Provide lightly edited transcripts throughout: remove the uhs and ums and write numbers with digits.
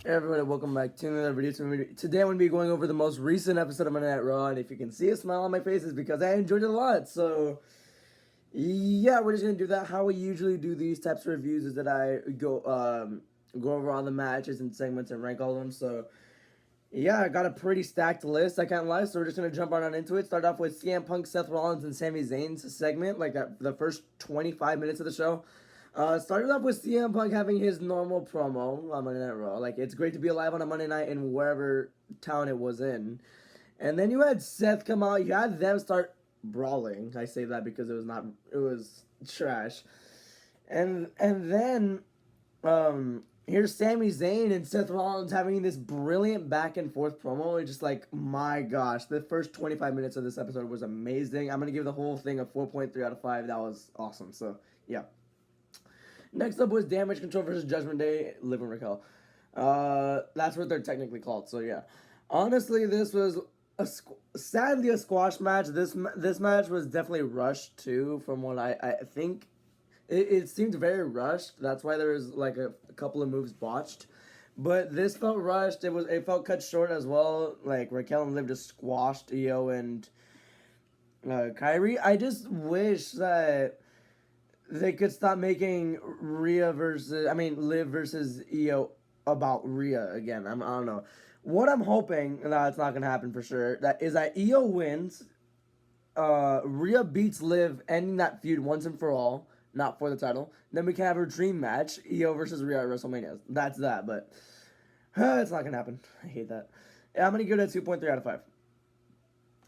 Hey everyone, welcome back to another video. Today I'm going to be going over the most recent episode of Monday Night Raw, and if you can see a smile on my face, it's because I enjoyed it a lot. So, yeah, we're just going to do that. How we usually do these types of reviews is that I go over all the matches and segments and rank all of them. So, yeah, I got a pretty stacked list, I can't lie, so we're just going to jump right on into it. Start off with CM Punk, Seth Rollins, and Sami Zayn's segment, like the first 25 minutes of the show. Started off with CM Punk having his normal promo on Monday Night Raw. Like, it's great to be alive on a Monday night in wherever town it was in. And then you had Seth come out. You had them start brawling. I say that because it was trash. And then here's Sami Zayn and Seth Rollins having this brilliant back and forth promo. It's just like, my gosh, the first 25 minutes of this episode was amazing. I'm gonna give the whole thing a 4.3 out of 5. That was awesome. So yeah. Next up was Damage Control versus Judgment Day, Liv and Raquel. That's what they're technically called. So yeah, honestly, this was sadly a squash match. This match was definitely rushed too, from what I think. It seemed very rushed. That's why there was like a couple of moves botched. But this felt rushed. It felt cut short as well. Like Raquel and Liv just squashed Io and Kyrie. I just wish that they could stop making Liv versus Io about Rhea again. I don't know. What I'm hoping, no, it's not gonna happen for sure. That is that Io wins. Rhea beats Liv, ending that feud once and for all, not for the title. Then we can have her dream match, Io versus Rhea at WrestleMania. That's that, but it's not gonna happen. I hate that. Yeah, I'm gonna give it a 2.3 out of 5.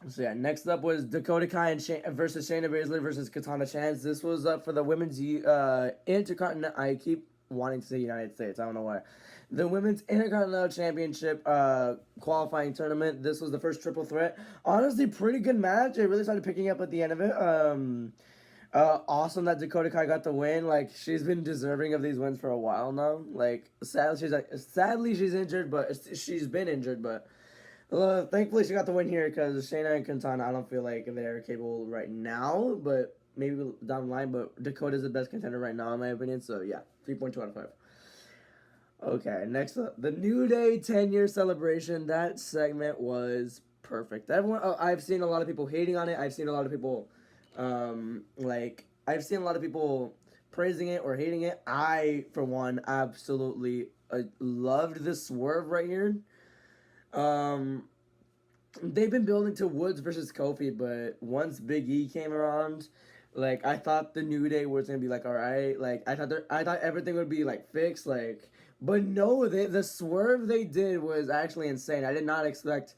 So yeah, next up was Dakota Kai versus Shayna Baszler versus Katana Chance. This was up for the women's Intercontinental. I keep wanting to say United States. I don't know why. The women's Intercontinental Championship qualifying tournament. This was the first triple threat. Honestly, pretty good match. It really started picking up at the end of it. Awesome that Dakota Kai got the win. Like, she's been deserving of these wins for a while now. Like, sadly she's injured, but she's been injured, but. Thankfully, she got the win here because Shayna and Katana, I don't feel like they're capable right now, but maybe down the line. But Dakota's the best contender right now, in my opinion. So, yeah, 3.2 out of 5. Okay, next up, the New Day 10-year celebration. That segment was perfect. I've seen a lot of people hating on it. I've seen a lot of people, I've seen a lot of people praising it or hating it. I, for one, absolutely loved this swerve right here. They've been building to Woods versus Kofi, but once Big E came around, like I thought the New Day was gonna be like, all right, like I thought everything would be like fixed, like, but no, the swerve they did was actually insane. I did not expect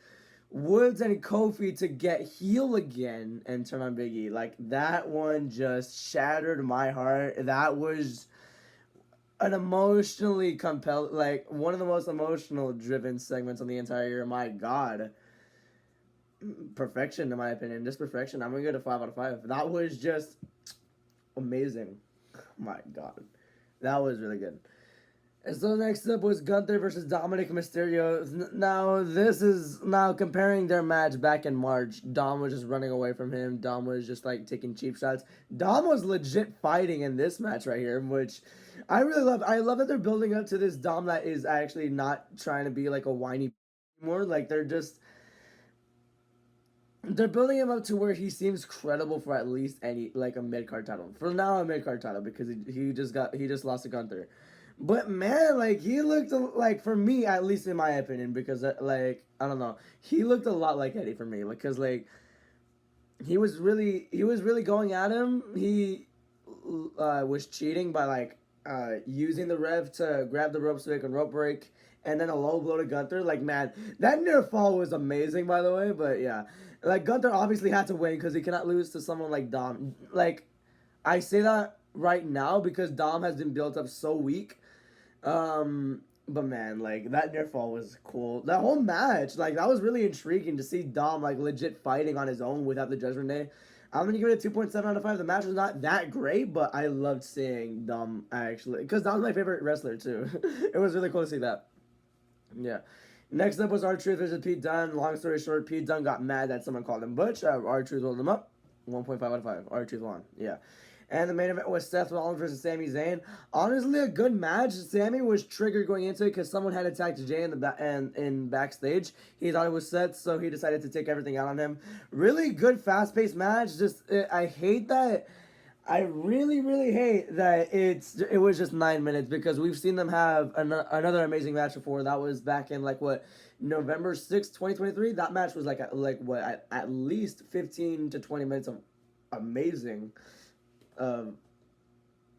Woods and Kofi to get heel again and turn on Big E. Like that one just shattered my heart. That was an emotionally compelled, like one of the most emotional driven segments on the entire year. My God, perfection in my opinion, just perfection. I'm gonna give it a 5 out of 5. That was just amazing. My God, that was really good. And so next up was Gunther versus Dominic Mysterio. Now this is now comparing their match back in March. Dom was just running away from him. Dom was just like taking cheap shots. Dom was legit fighting in this match right here, which I really love. I love that they're building up to this Dom that is actually not trying to be like a whiny anymore. Like they're building him up to where he seems credible for at least any like a mid card title. For now, a mid card title because he just lost to Gunther. But man, like he looked like, for me at least in my opinion, because like I don't know, he looked a lot like Eddie for me, like because like he was really going at him. He was cheating by like using the rev to grab the rope so he can rope break, and then a low blow to Gunther. Like man, that near fall was amazing, by the way. But yeah, like Gunther obviously had to win because he cannot lose to someone like Dom. Like I say that right now because Dom has been built up so weak. But man, like that near fall was cool. That whole match, like that was really intriguing to see Dom like legit fighting on his own without the Judgment Day. I'm gonna give it a 2.7 out of 5. The match was not that great, but I loved seeing Dom actually, because Dom's my favorite wrestler too. It was really cool to see that. Yeah. Next up was R-Truth versus Pete Dunne. Long story short, Pete Dunne got mad that someone called him Butch. R-Truth rolled him up. 1.5 out of 5. R-Truth won. Yeah. And the main event was Seth Rollins versus Sami Zayn. Honestly, a good match. Sami was triggered going into it because someone had attacked Jay in backstage. He thought it was Seth, so he decided to take everything out on him. Really good, fast-paced match. Just I hate that. I really, really hate that it was just 9 minutes because we've seen them have another amazing match before. That was back in like what November 6th, 2023. That match was like at least 15 to 20 minutes of amazing. No,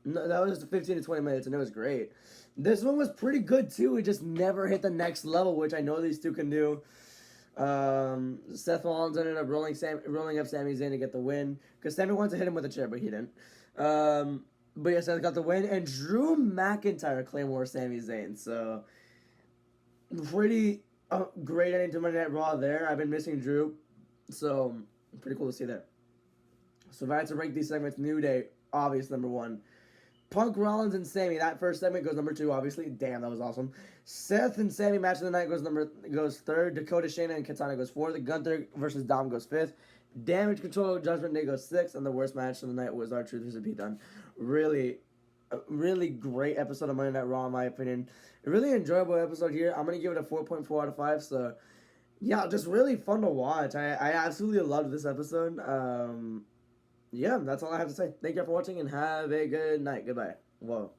that was 15 to 20 minutes and it was great. This one was pretty good too. It just never hit the next level, which I know these two can do. Seth Rollins ended up rolling up Sami Zayn to get the win because Sami wanted to hit him with a chair, but he didn't. But yeah, Seth got the win, and Drew McIntyre Claymore Sami Zayn. So pretty great ending to Monday Night Raw there. I've been missing Drew, so pretty cool to see that. So if I had to rank these segments, New Day, obvious number 1. Punk, Rollins, and Sami. That first segment goes number 2, obviously. Damn, that was awesome. Seth and Sami match of the night goes 3rd. Dakota, Shayna, and Katana goes 4th. Gunther versus Dom goes 5th. Damage Control, Judgment Day goes 6th. And the worst match of the night was R-Truth versus Pete Dunne. Really great episode of Monday Night Raw, in my opinion. A really enjoyable episode here. I'm going to give it a 4.4 out of 5. So, yeah, just really fun to watch. I absolutely loved this episode. Yeah, that's all I have to say. Thank you for watching and have a good night. Goodbye. Whoa.